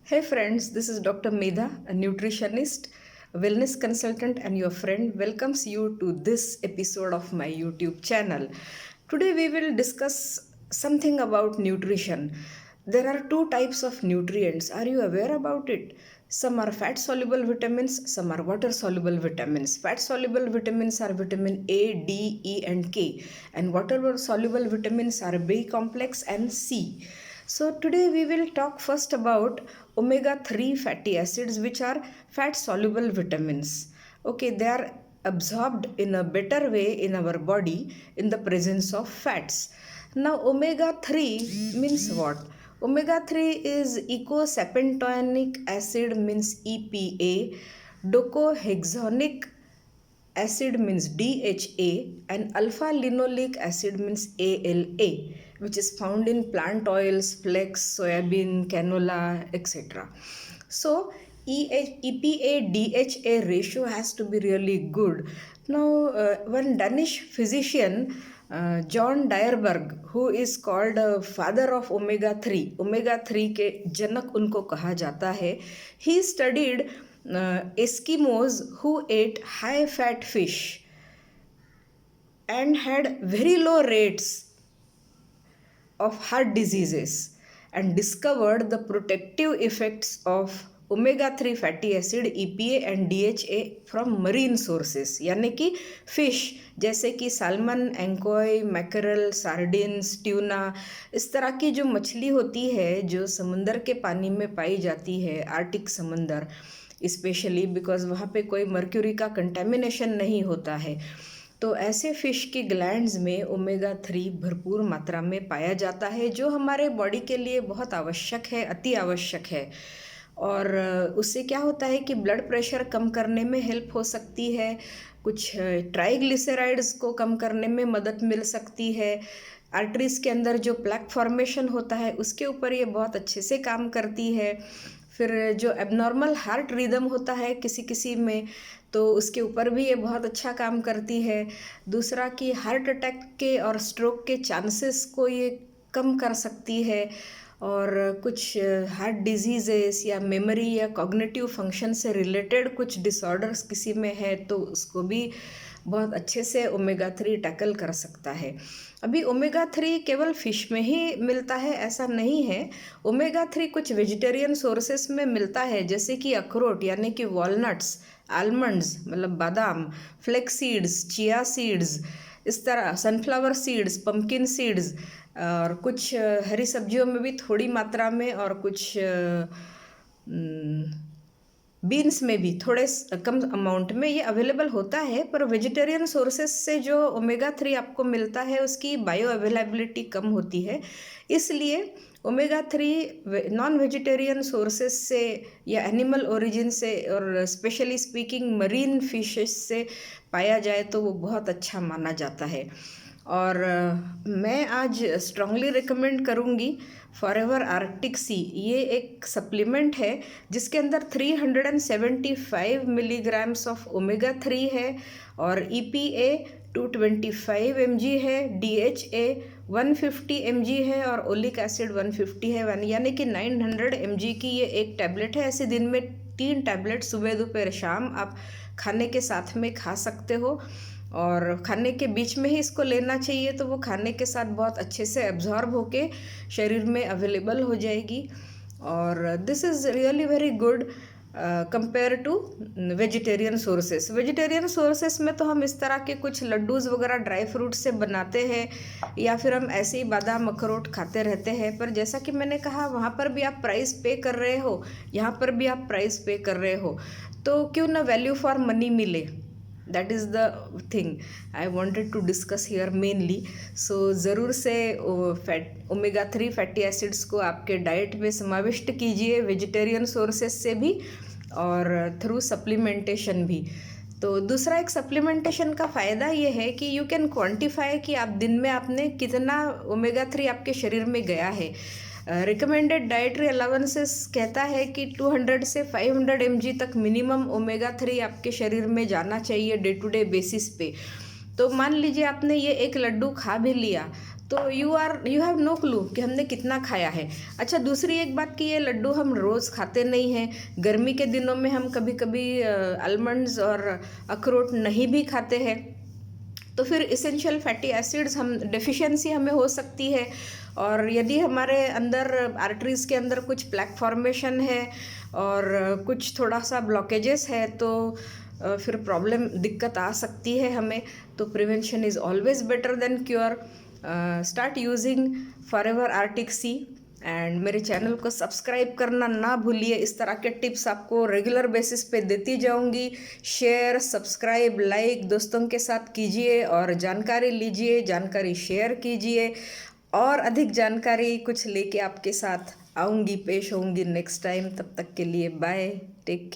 Hey friends, this is Dr. Medha, a nutritionist, a wellness consultant, and your friend welcomes you to this episode of my YouTube channel. Today we will discuss something about nutrition. There are two types of nutrients. Are you aware about it? Some are fat soluble vitamins, some are water soluble vitamins. Fat soluble vitamins are vitamin A, D, E, and K, and water soluble vitamins are B complex and C. So, today we will talk first about omega 3 fatty acids, which are fat soluble vitamins. Okay, they are absorbed in a better way in our body in the presence of fats. Now, omega 3 means what? Omega 3 is eicosapentaenoic acid, means EPA, docohexaonic acid means DHA, and alpha linoleic acid means ALA, which is found in plant oils, flax, soybean, canola, etc. So EPA DHA ratio has to be really good. Now, one Danish physician, John Dyerberg, who is called father of omega 3 के जनक उनको कहा जाता है, he studied Eskimos who ate high fat fish and had very low rates of heart diseases and discovered the protective effects of omega 3 fatty acid EPA and DHA from marine sources, यानी कि fish जैसे कि salmon, एंकोय, mackerel, sardines, tuna, इस तरह की जो मछली होती है जो समुंदर के पानी में पाई जाती है, आर्टिक समंदर स्पेशली, बिकॉज वहाँ पे कोई मर्क्यूरी का कंटेमिनेशन नहीं होता है, तो ऐसे फिश की ग्लैंड्स में ओमेगा 3 भरपूर मात्रा में पाया जाता है, जो हमारे बॉडी के लिए बहुत आवश्यक है, अति आवश्यक है। और उससे क्या होता है कि ब्लड प्रेशर कम करने में हेल्प हो सकती है, कुछ ट्राइग्लिसराइड्स को कम करने में मदद मिल सकती है, आर्टरीज के अंदर जो प्लैक फॉर्मेशन होता है उसके ऊपर ये बहुत अच्छे से काम करती है। फिर जो एबनॉर्मल हार्ट रिदम होता है किसी किसी में, तो उसके ऊपर भी ये बहुत अच्छा काम करती है। दूसरा कि हार्ट अटैक के और स्ट्रोक के चांसेस को ये कम कर सकती है, और कुछ हार्ट डिजीज़ेस या मेमोरी या कॉग्निटिव फंक्शन से रिलेटेड कुछ डिसऑर्डर्स किसी में है तो उसको भी बहुत अच्छे से ओमेगा 3 टैकल कर सकता है। अभी ओमेगा 3 केवल फ़िश में ही मिलता है ऐसा नहीं है, ओमेगा 3 कुछ वेजिटेरियन सोर्सेस में मिलता है, जैसे कि अखरोट यानी कि वॉलनट्स, आलमंड्स मतलब बादाम, फ्लेक्स सीड्स, चिया सीड्स, इस तरह सनफ्लावर सीड्स, पम्पकिन सीड्स, और कुछ हरी सब्जियों में भी थोड़ी मात्रा में, और कुछ बीन्स में भी थोड़े कम अमाउंट में ये अवेलेबल होता है। पर वेजिटेरियन सोर्सेस से जो ओमेगा 3 आपको मिलता है उसकी बायो अवेलेबिलिटी कम होती है, इसलिए ओमेगा 3 नॉन वेजिटेरियन सोर्सेस से या एनिमल ओरिजिन से और स्पेशली स्पीकिंग मरीन फिशेस से पाया जाए तो वो बहुत अच्छा माना जाता है। और मैं आज स्ट्रांगली रिकमेंड करूँगी फॉरएवर आर्कटिक सी। ये एक सप्लीमेंट है जिसके अंदर 375 मिलीग्राम्स ऑफ ओमेगा 3 है, और EPA 225 mg है, DHA 150 mg है, और ओलिक एसिड 150 है, यानी कि 900 mg की ये एक टैबलेट है। ऐसे दिन में 3 टैबलेट सुबह दोपहर शाम आप खाने के साथ में खा सकते हो, और खाने के बीच में ही इसको लेना चाहिए, तो वो खाने के साथ बहुत अच्छे से एब्जॉर्ब होके शरीर में अवेलेबल हो जाएगी। और this is really very good compare to vegetarian sources. Vegetarian sources में तो हम इस तरह के कुछ लड्डूज़ वगैरह ड्राई फ्रूट से बनाते हैं, या फिर हम ऐसे ही बादाम अखरोट खाते रहते हैं, पर जैसा कि मैंने कहा वहाँ पर भी आप प्राइस पे कर रहे हो, यहाँ पर भी आप प्राइस पे कर रहे हो, तो क्यों ना वैल्यू फॉर मनी मिले। That is the thing I wanted to discuss here mainly. So ज़रूर से ओमेगा 3 फैटी एसिड्स को आपके डाइट में समाविष्ट कीजिए, वेजिटेरियन सोर्सेस से भी और थ्रू सप्लीमेंटेशन भी। तो दूसरा एक सप्लीमेंटेशन का फ़ायदा ये है कि यू कैन क्वान्टिफाई कि आप दिन में आपने कितना ओमेगा 3 आपके शरीर में गया है। रिकमेंडेड डाइटरी अलाउंसेस कहता है कि 200 से 500 mg तक मिनिमम ओमेगा 3 आपके शरीर में जाना चाहिए डे टू डे बेसिस पे। तो मान लीजिए आपने ये एक लड्डू खा भी लिया, तो यू हैव नो क्लू कि हमने कितना खाया है। अच्छा, दूसरी एक बात कि ये लड्डू हम रोज़ खाते नहीं हैं। गर्मी के दिनों में हम कभी कभी आलमंड्स और अखरोट नहीं भी खाते हैं, तो फिर इसेंशियल फैटी एसिड्स हम डेफिशिएंसी हमें हो सकती है। और यदि हमारे अंदर आर्टरीज़ के अंदर कुछ प्लैक फॉर्मेशन है और कुछ थोड़ा सा ब्लॉकेजेस है, तो फिर प्रॉब्लम दिक्कत आ सकती है हमें। तो prevention is always better than cure. Start using Forever Arctic Sea. And मेरे चैनल को सब्सक्राइब करना ना भूलिए। इस तरह के टिप्स आपको रेगुलर बेसिस पे देती जाऊंगी। शेयर, सब्सक्राइब, लाइक दोस्तों के साथ कीजिए और जानकारी लीजिए, जानकारी शेयर कीजिए। और अधिक जानकारी कुछ लेके आपके साथ आऊँगी, पेश होंगी नेक्स्ट टाइम। तब तक के लिए बाय, टेक केयर।